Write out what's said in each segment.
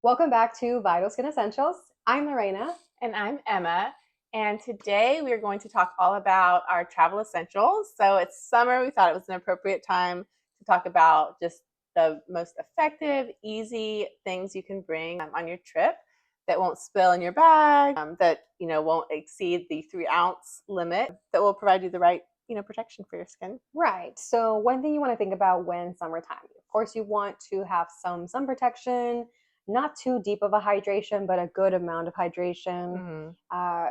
Welcome back to Vital Skin Essentials. I'm Lorena. And I'm Emma. And today we are going to talk all about our travel essentials. So it's summer. We thought it was an appropriate time to talk about just the most effective, easy things you can bring on your trip that won't spill in your bag, that won't exceed the 3-ounce limit, that will provide you the right protection for your skin. Right. So one thing you want to think about when summertime. Of course, you want to have some sun protection, not too deep of a hydration, but a good amount of hydration,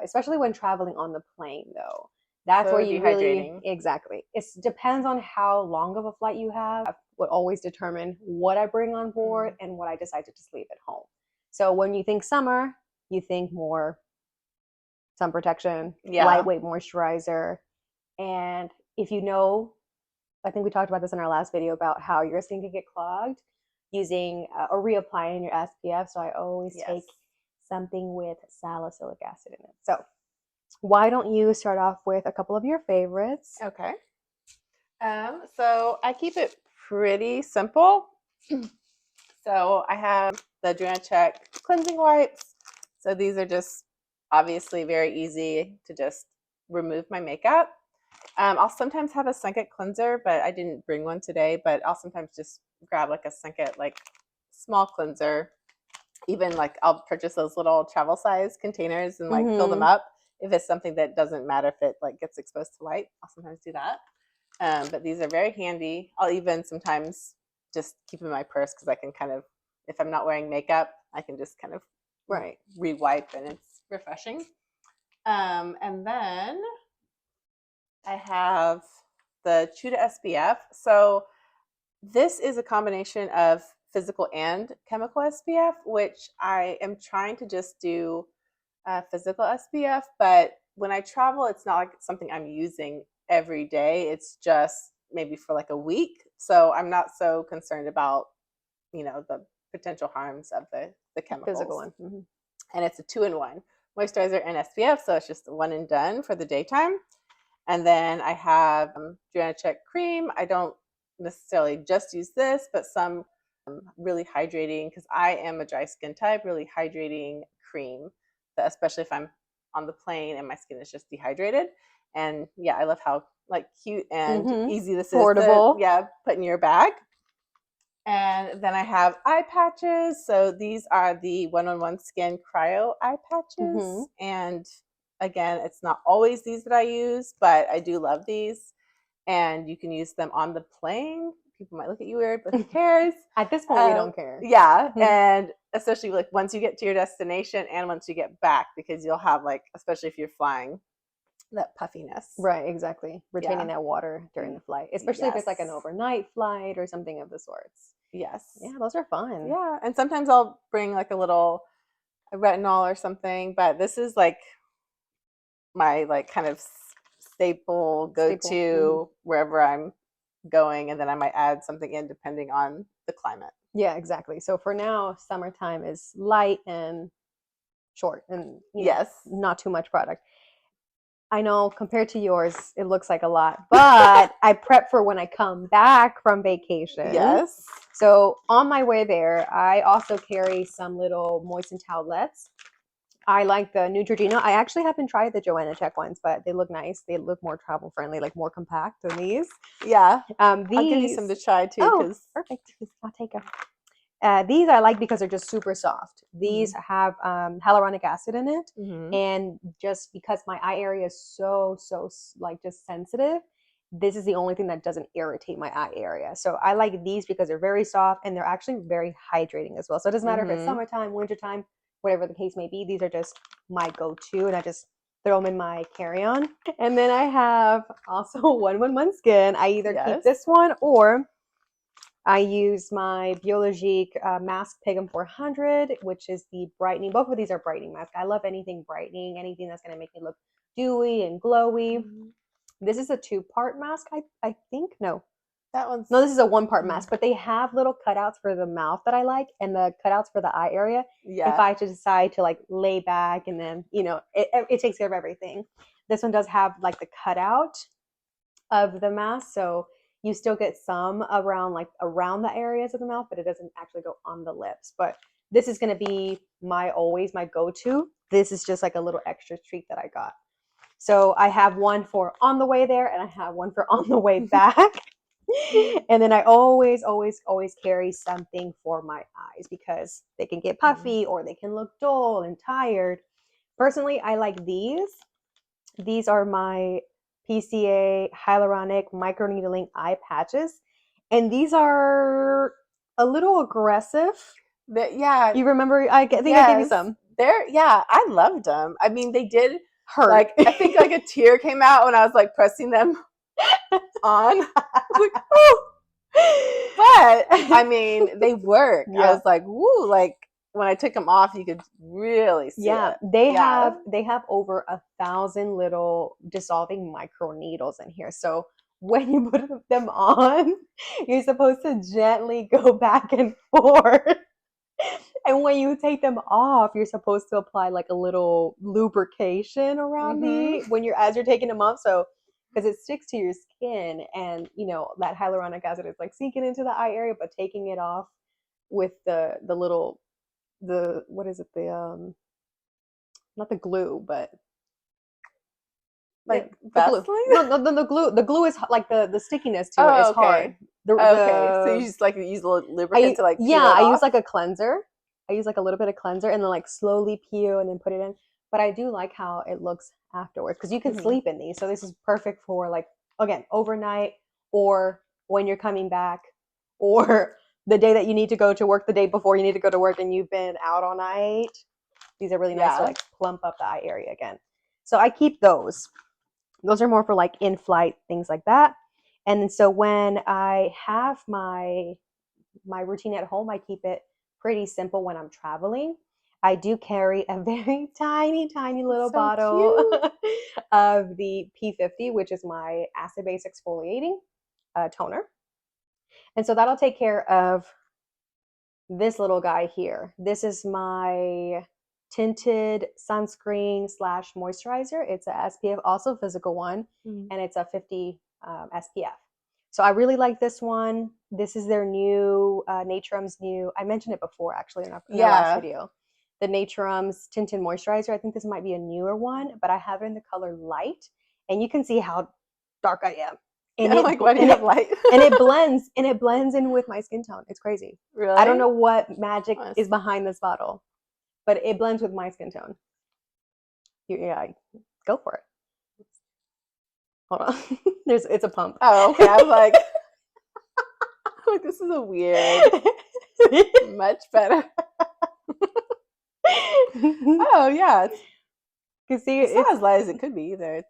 especially when traveling on the plane, though. That's So where you dehydrating. exactly. It depends on how long of a flight you have. Would always determine what I bring on board and what I decide to just leave at home. So when you think summer, you think more sun protection, lightweight moisturizer. And if you know, I think we talked about this in our last video about how your skin can get clogged using or reapplying your SPF. So I always take something with salicylic acid in it. So why don't you start off with a couple of your favorites? Okay. So I keep it pretty simple. So I have the Joanna Check cleansing wipes. So these are just obviously very easy to just remove my makeup. I'll sometimes have a Sunkit cleanser, but I didn't bring one today. But I'll sometimes just grab like a Sunkit like small cleanser. Even like I'll purchase those little travel size containers and like fill them up. If it's something that doesn't matter if it like gets exposed to light, I'll sometimes do that. But these are very handy. I'll even sometimes just keep them in my purse because I can kind of, if I'm not wearing makeup, I can just kind of re-wipe and it's refreshing. And then I have the Chuda SPF. So this is a combination of physical and chemical SPF, which I am trying to just do physical SPF. But when I travel, it's not like something I'm using every day. It's just maybe for like a week. So I'm not so concerned about, the potential harms of the chemicals. Physical one. And it's a 2-in-1 moisturizer and SPF. So it's just one and done for the daytime. And then I have Joanna Check cream. I don't necessarily just use this, but some really hydrating, because I am a dry skin type, really hydrating cream, especially if I'm on the plane and my skin is just dehydrated. And I love how like cute and easy this portable. is to put in your bag. And then I have eye patches. So these are the 1-on-1 Skin Cryo eye patches. And again, it's not always these that I use, but I do love these. And you can use them on the plane. People might look at you weird, but who cares? At this point, we don't care. Yeah. And especially like once you get to your destination and once you get back, because you'll have like, especially if you're flying, that puffiness. Right, exactly. Retaining that water during the flight, especially if it's like an overnight flight or something of the sorts. Yes. Yeah, those are fun. Yeah. And sometimes I'll bring like a little retinol or something, but this is like my like kind of staple go-to wherever I'm going, and then I might add something in depending on the climate. Yeah, exactly. So for now, summertime is light and short and not too much product. I know compared to yours, it looks like a lot, but I prep for when I come back from vacation. Yes. So on my way there, I also carry some little moistened towelettes. I like the Neutrogena. I actually haven't tried the Joanna Check ones, but they look nice. They look more travel friendly, like more compact than these. Yeah. I'll give you some to try too. Oh, perfect. I'll take them. These I like because they're just super soft. These have hyaluronic acid in it, and just because my eye area is so like just sensitive, this is the only thing that doesn't irritate my eye area. So I like these because they're very soft and they're actually very hydrating as well. So it doesn't matter if it's summertime, wintertime, whatever the case may be. These are just my go-to, and I just throw them in my carry-on. And then I have also 1-on-1 Skin. I either keep this one or I use my Biologique Mask Pigment 400, which is the brightening. Both of these are brightening masks. I love anything brightening, anything that's going to make me look dewy and glowy. This is a 2-part mask, I think. No, this is a 1-part mask, but they have little cutouts for the mouth that I like and the cutouts for the eye area. Yeah. If I decide to like lay back and then, it takes care of everything. This one does have like the cutout of the mask. So You still get some around around the areas of the mouth, but it doesn't actually go on the lips. But this is going to be my go-to. This is just like a little extra treat that I got. So I have one for on the way there, and I have one for on the way back. And then I always carry something for my eyes because they can get puffy or they can look dull and tired. Personally, I like these. These are my PCA hyaluronic microneedling eye patches. And these are a little aggressive. Yeah. You remember, I think I gave you some. I loved them. I mean, they did hurt. Like, I think like a tear came out when I was like pressing them on. I was like, oh. But I mean, they work. Yeah. I was like, woo, like when I took them off, you could really see it. They have over 1,000 little dissolving micro needles in here. So when you put them on, you're supposed to gently go back and forth. And when you take them off, you're supposed to apply like a little lubrication around as you're taking them off. So because it sticks to your skin, and you know that hyaluronic acid is like sinking into the eye area, but taking it off with the what is it, the not the glue, but like the glue. The glue. The glue is like the stickiness to it is hard. So you just like use a little lubricant to like peel it off? I use like a cleanser. I use like a little bit of cleanser and then like slowly peel and then put it in. But I do like how it looks afterwards because you can sleep in these. So this is perfect for like, again, overnight or when you're coming back or the day that you need to go to work, the day before you need to go to work and you've been out all night. These are really nice to like plump up the eye area again. So I keep those. Those are more for like in-flight, things like that. And so when I have my routine at home, I keep it pretty simple when I'm traveling. I do carry a very tiny little bottle of the P50, which is my acid-based exfoliating toner. And so that'll take care of this little guy here. This is my tinted sunscreen / moisturizer. It's a SPF, also physical one, and it's a 50 SPF. So I really like this one. This is their new, Naturum's new, I mentioned it before actually in our last video. The Naturum's Tinted Moisturizer. I think this might be a newer one, but I have it in the color light. And you can see how dark I am. And why do you have light? and it blends in with my skin tone. It's crazy. Really? I don't know what magic is behind this bottle, but it blends with my skin tone. Yeah, go for it. Hold on. It's a pump. Oh, okay. I was like, this is a weird, much better. Oh yeah. You see, it's not as light as it could be either. It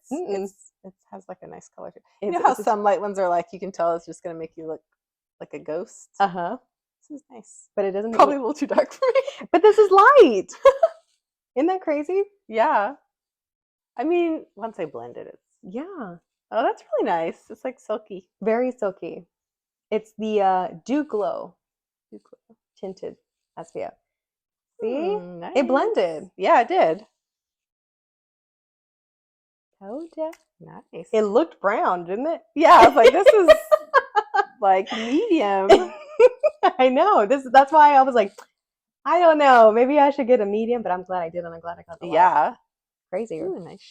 has like a nice color. You know how some light ones are like, you can tell it's just gonna make you look like a ghost. This is nice, but it doesn't. Probably a little too dark for me. But this is light. Isn't that crazy? Yeah. I mean, once I blend it, it's Oh, that's really nice. It's like silky. Very silky. It's the Dew Glow tinted SPF. See? Nice. It blended. Yeah, it did. Told ya. Nice. It looked brown, didn't it? Yeah, I was like, this is like medium. I know. That's why I was like, I don't know. Maybe I should get a medium, but I'm glad I did, and I'm glad I got the light. Crazy. Ooh, nice.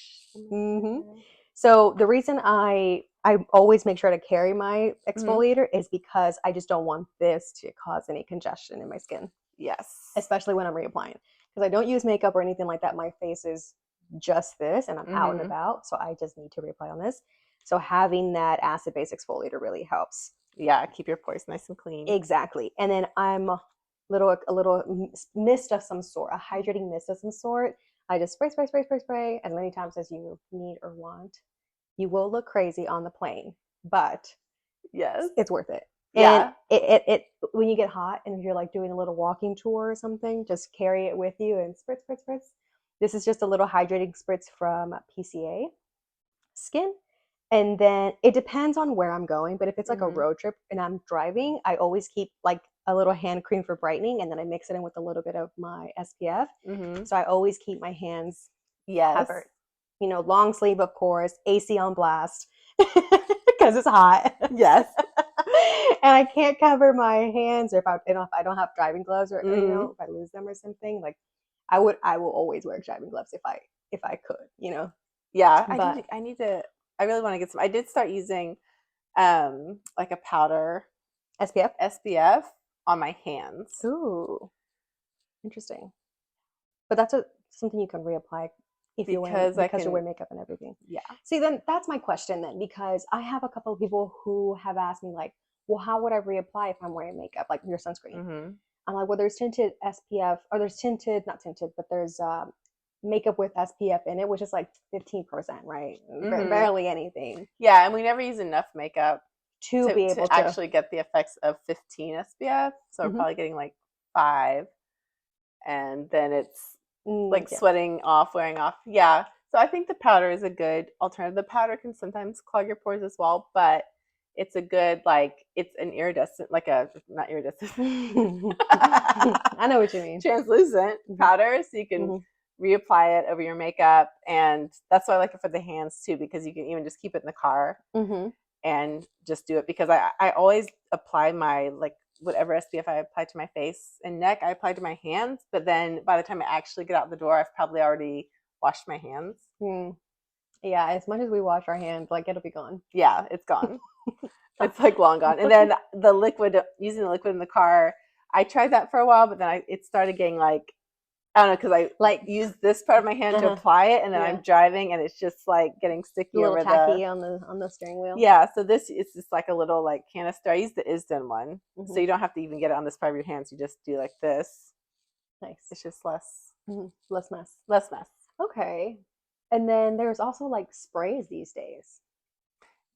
So the reason I always make sure to carry my exfoliator is because I just don't want this to cause any congestion in my skin. Yes. Especially when I'm reapplying. Because I don't use makeup or anything like that. My face is just this, and I'm out and about, so I just need to reapply on this. So having that acid-based exfoliator really helps. Yeah, keep your pores nice and clean. Exactly. And then I'm a little mist of some sort, a hydrating mist of some sort. I just spray as many times as you need or want. You will look crazy on the plane, but yes, it's worth it. Yeah. And it when you get hot and if you're like doing a little walking tour or something, just carry it with you and spritz. This is just a little hydrating spritz from PCA Skin. And then it depends on where I'm going, but if it's like a road trip and I'm driving, I always keep like a little hand cream for brightening, and then I mix it in with a little bit of my SPF. So I always keep my hands covered. You know, long sleeve, of course, AC on blast, because because it's hot. Yes. And I can't cover my hands, or if I don't have driving gloves, or Mhm. if I lose them or something, like I will always wear driving gloves if I could, Yeah, But I really want to get some. I did start using like a powder SPF. SPF on my hands. Ooh, interesting. But that's something you can reapply if you're wearing Because I because you're can, wearing makeup and everything. yeah. See, then that's my question then, because I have a couple of people who have asked me like, well, how would I reapply if I'm wearing makeup, like your sunscreen? Mm-hmm. I'm like, well, there's tinted SPF, or there's tinted, not tinted, but there's makeup with SPF in it, which is like 15%, right? Mm-hmm. Barely anything Yeah, and we never use enough makeup to be able to actually get the effects of 15 SPF. So we're probably getting like 5, and then it's like yeah. sweating off, wearing off. Yeah. So I think the powder is a good alternative. The powder can sometimes clog your pores as well, but it's a good, like, it's an iridescent, like a, not iridescent, I know what you mean. translucent powder, so you can reapply it over your makeup. And that's why I like it for the hands too, because you can even just keep it in the car and just do it, because I always apply my, like, whatever SPF I apply to my face and neck, I apply to my hands. But then by the time I actually get out the door, I've probably already washed my hands. Yeah, as much as we wash our hands, like, it'll be gone. Yeah, it's gone. It's like long gone. And then the liquid, using the liquid in the car, I tried that for a while, but then it started getting like, I don't know, because I like use this part of my hand to apply it, and then I'm driving, and it's just like getting sticky, a little over tacky on the steering wheel. Yeah, so this is just like a little like canister. I use the Isden one, so you don't have to even get it on this part of your hands. You just do like this. Nice. It's just less mess. Less mess. Okay. And then there's also like sprays these days.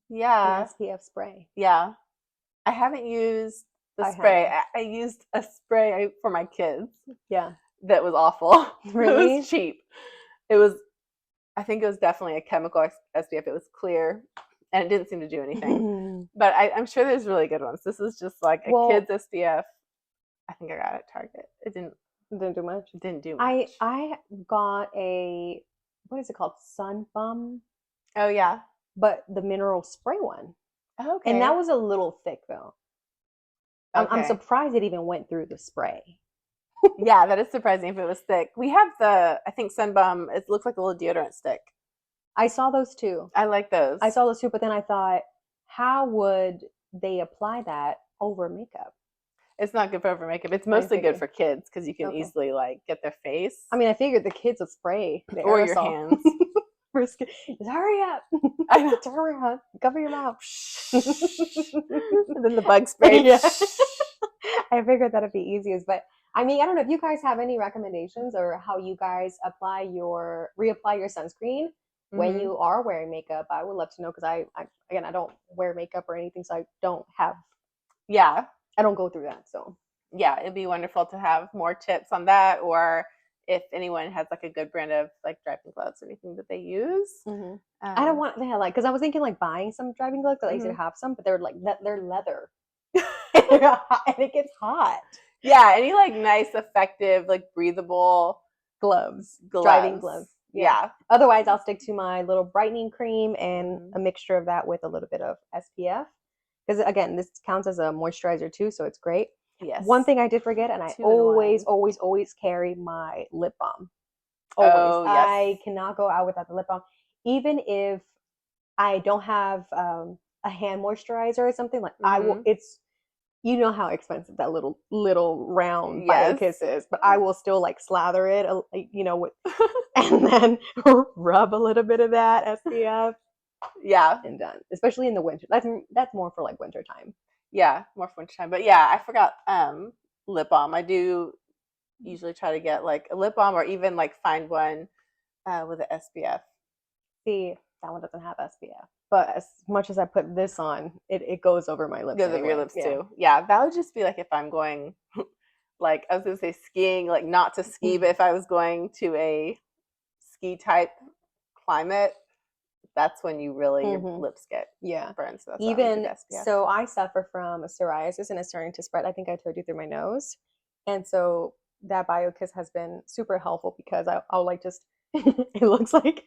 Yeah. An SPF spray. Yeah. I haven't used the spray. I used a spray for my kids. Yeah. That was awful. Really? It was cheap. It was, I think it was definitely a chemical SPF. It was clear, and it didn't seem to do anything. But I'm sure there's really good ones. This is just like a kid's SPF. I think I got it at Target. It didn't do much. It didn't do much. I got a, what is it called? Sun Bum. Oh yeah. But the mineral spray one. Okay. And that was a little thick though. I'm surprised it even went through the spray. Yeah, that is surprising if it was thick. We have I think Sun Bum, it looks like a little deodorant stick. I saw those too. I like those. I saw those too, but then I thought, how would they apply that over makeup? It's not good for over makeup. It's mostly good for kids, because you can easily like get their face. I mean, I figured the kids would spray the or aerosol. Your hands. Just hurry up! I know. Hurry up! Cover your mouth. And then the bug spray. Yeah. I figured that'd be easiest, but I mean, I don't know if you guys have any recommendations or how you guys reapply your sunscreen when you are wearing makeup. I would love to know, because I don't wear makeup or anything, so I don't have. Yeah. I don't go through that, so. Yeah, it'd be wonderful to have more tips on that, or if anyone has like a good brand of like driving gloves or anything that they use. I don't want like, because I was thinking like buying some driving gloves, because I used to have some, but they're like they're leather. And it gets hot. Yeah, any like nice, effective, like breathable gloves. Driving gloves. Yeah. Otherwise, I'll stick to my little brightening cream and a mixture of that with a little bit of SPF. Because again, this counts as a moisturizer too, so it's great. Yes. One thing I did forget, and I always carry my lip balm. Always. Oh, yes. I cannot go out without the lip balm. Even if I don't have a hand moisturizer or something, like I will, you know how expensive that little round BioKiss is, but I will still like slather it, with, and then rub a little bit of that SPF. Yeah, and done. Especially in the winter. That's more for like winter time. Yeah, more for winter time. But yeah, I forgot lip balm. I do usually try to get like a lip balm, or even like find one with an SPF. See, that one doesn't have SPF. But as much as I put this on, it goes over my lips. Goes over your lips too. Yeah, that would just be like if I'm going, like I was gonna say skiing, like not to ski, but if I was going to a ski type climate, that's when you really your lips get burned. So that's so I suffer from psoriasis, and it's starting to spread. I think I told you, through my nose, and so that BioKiss has been super helpful, because I'll like just it looks like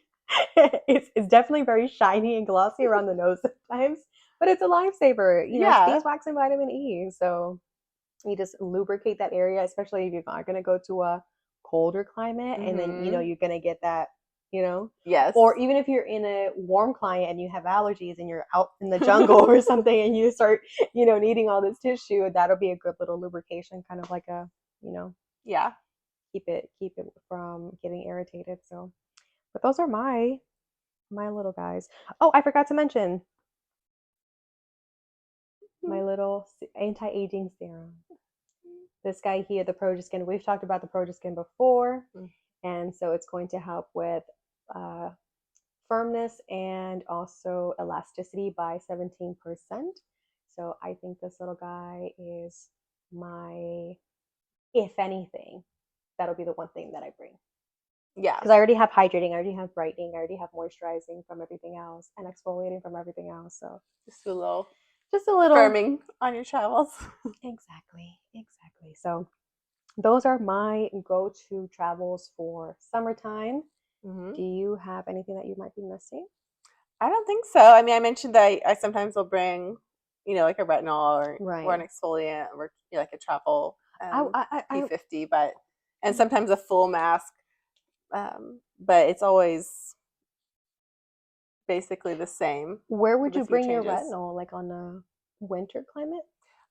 it's definitely very shiny and glossy around the nose sometimes, but it's a lifesaver. You know, it's Yeah. beeswax and vitamin E. So you just lubricate that area, especially if you're not going to go to a colder climate, and then you're going to get that, Yes. or even if you're in a warm climate and you have allergies and you're out in the jungle or something and you start, needing all this tissue, that'll be a good little lubrication, kind of like a, Yeah. keep it from getting irritated. So, but those are my little guys. Oh, I forgot to mention my little anti-aging serum. This guy here, the Progiskin, we've talked about the Progiskin before, and so it's going to help with firmness and also elasticity by 17%. So I think this little guy is if anything, that'll be the one thing that I bring. Yeah. Because I already have hydrating, I already have brightening, I already have moisturizing from everything else, and exfoliating from everything else. So just a little firming on your travels. Exactly. So those are my go-to travels for summertime. Do you have anything that you might be missing? I don't think so. I mean, I mentioned that I sometimes will bring, like a retinol or an exfoliant or like a travel P50, and sometimes a full mask. But it's always basically the same. Where would you bring your retinol? Like on a winter climate?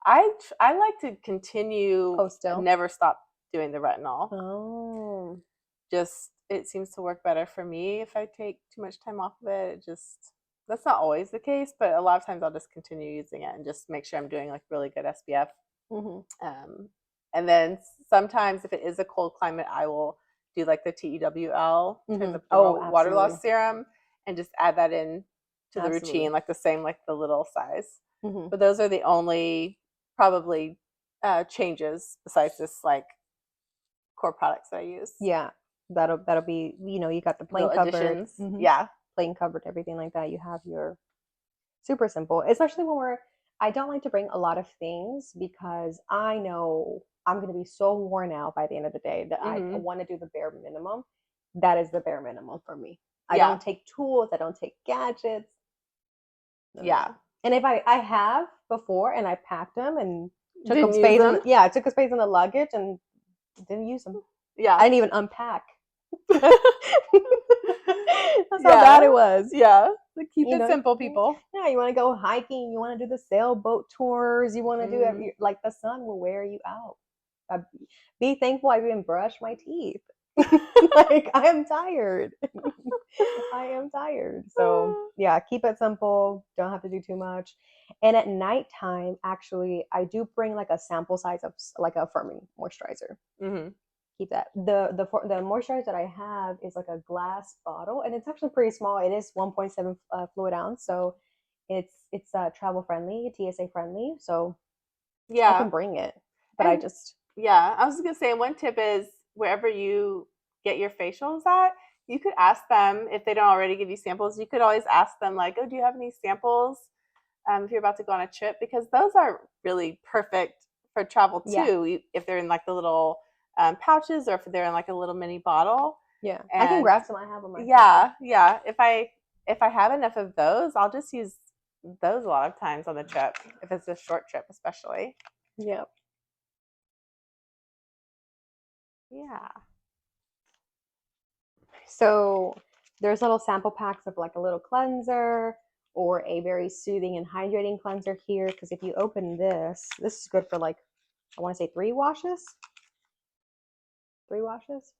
I like to continue. Oh, still? Never stop doing the retinol. Oh. Just it seems to work better for me if I take too much time off of it. That's not always the case, but a lot of times I'll just continue using it and just make sure I'm doing like really good SPF. And then sometimes if it is a cold climate, I will do like the TEWL, water loss serum, and just add that in to the routine, like the same, like the little size. But those are the only probably changes besides this like core products that I use. Yeah, that'll be, you got the plain covered. Yeah, plain covered, everything like that. You have your super simple, especially when I don't like to bring a lot of things because I know I'm going to be so worn out by the end of the day that I want to do the bare minimum. That is the bare minimum for me. I don't take tools. I don't take gadgets. Yeah. And if I have before and I packed them and took up space I took a space in the luggage and didn't use them. Yeah. I didn't even unpack. That's how bad it was. Yeah. Keep it simple, people. Yeah, you want to go hiking, you want to do the sailboat tours, you want to do it, like the sun will wear you out. Be thankful I didn't brush my teeth. Like I am tired. So yeah, keep it simple. Don't have to do too much. And at nighttime, actually, I do bring like a sample size of like a firming moisturizer. Keep that. The moisturizer that I have is like a glass bottle, and it's actually pretty small. It is 1.7 fluid ounce, so it's travel friendly, TSA friendly. So I can bring it, but I was gonna say one tip is wherever you get your facials at, you could ask them if they don't already give you samples. You could always ask them like, "Oh, do you have any samples?" If you're about to go on a trip, because those are really perfect for travel too. If they're in like the little pouches or if they're in like a little mini bottle. Yeah, I can grab some. I have them. Yeah. If I have enough of those, I'll just use those a lot of times on the trip. If it's a short trip, especially. Yep. Yeah. So there's little sample packs of like a little cleanser or a very soothing and hydrating cleanser here. Because if you open this is good for like, I want to say 3 washes. 3 washes.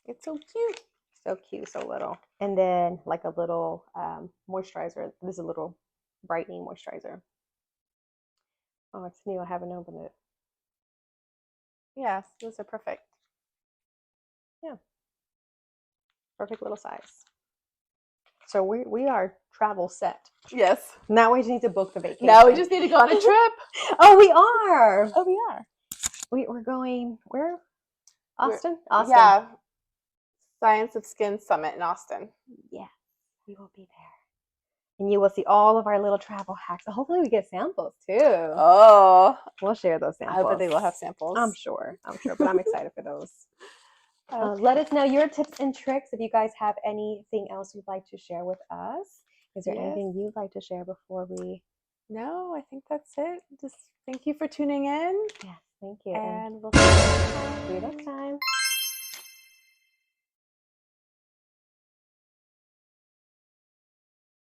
It's so cute. So cute, so little. And then like a little moisturizer. This is a little brightening moisturizer. Oh, it's new. I haven't opened it. Yes, those are perfect. Yeah. Perfect little size. So we are travel set. Yes. Now we just need to book the vacation. Now we just need to go on a trip. Oh, we are. Oh, we are. We're going where? Austin? Austin. Yeah. Science of Skin Summit in Austin. Yeah, we will be there. And you will see all of our little travel hacks. Hopefully we get samples too. Oh. We'll share those samples. I bet they will have samples. I'm sure. But I'm excited for those. Okay. Let us know your tips and tricks if you guys have anything else you'd like to share with us. Is there anything you'd like to share before we No, I think that's it. Just thank you for tuning in. Yes, thank you. And we'll see you next See you time. next time.